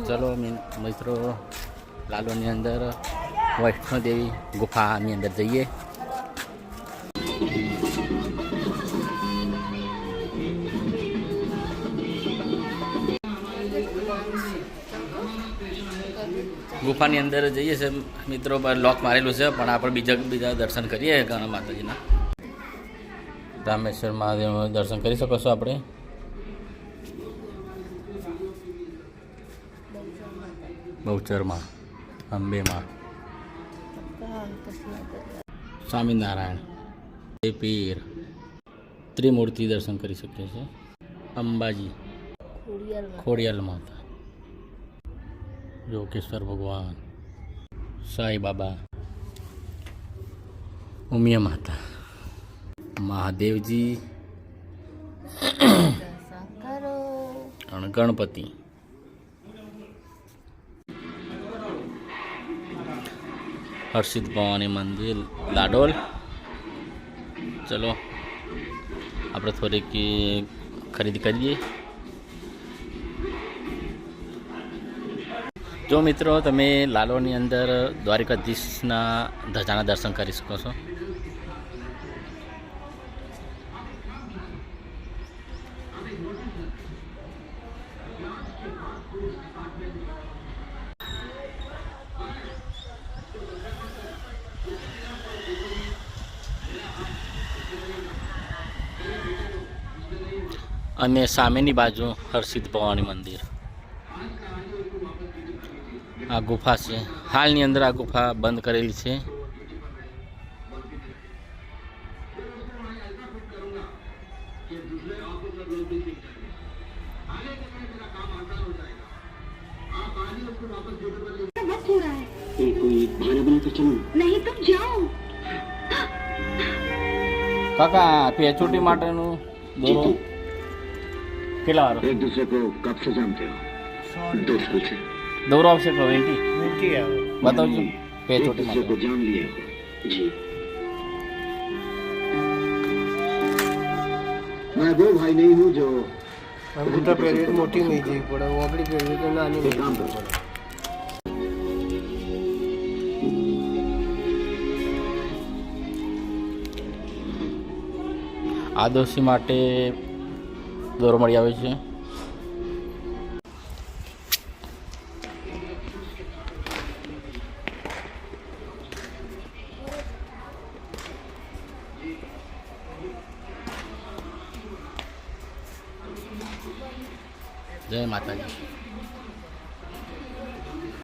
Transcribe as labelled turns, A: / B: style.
A: ચલો મિત્રો, લાલોની અંદર વૈષ્ણોદેવી ગુફાની અંદર જઈએ. ગુફાની અંદર જઈએ છે મિત્રો, લોક મારેલું છે પણ આપણે બીજા દર્શન કરીએ ઘણા માતાજીના. રામેશ્વર મહાદેવ દર્શન કરી શકો છો આપણે. બહુચરમાં, અંબેમાં, સ્વામિનારાયણ, પીર, ત્રિમૂર્તિ દર્શન કરી શકીએ છીએ. અંબાજી, ખોડિયાલ માતા, યોગેશ્વર ભગવાન, સાઈ બાબા, ઉમિયા માતા, મહાદેવજી અને ગણપતિ. હર્ષિત ભવાની મંદિર લાડોલ. ચલો આપણે થોડીક ખરીદી કરીએ. જો મિત્રો, તમે લાલોની અંદર દ્વારિકાધીશના ધજાના દર્શન કરી શકો છો. અને સામેની બાજુ હર્ષિત ભવાની મંદિર. આ ગુફા છે. હાલની અંદર આ ગુફા બંધ કરેલી છે. કાકા પેચોટી માટેનું દોરો કેટલા વાળો?
B: एक दूसरे को कब से जानते हो? दोस्तों से.
A: દોરો આવશે તો 20 આવે. બતાવજો પેચોટી
B: दूसरे को
A: માટે.
B: जान लिए हो. जी. मैं वो भाई नहीं हूँ जो
C: अंगूठा पहले तो मोटी नहीं थी पड़ा, वो अपनी पहले तो नानी
B: एक काम करो.
A: આદોશી માટે દોરો મળી આવે છે. જય માતાજી.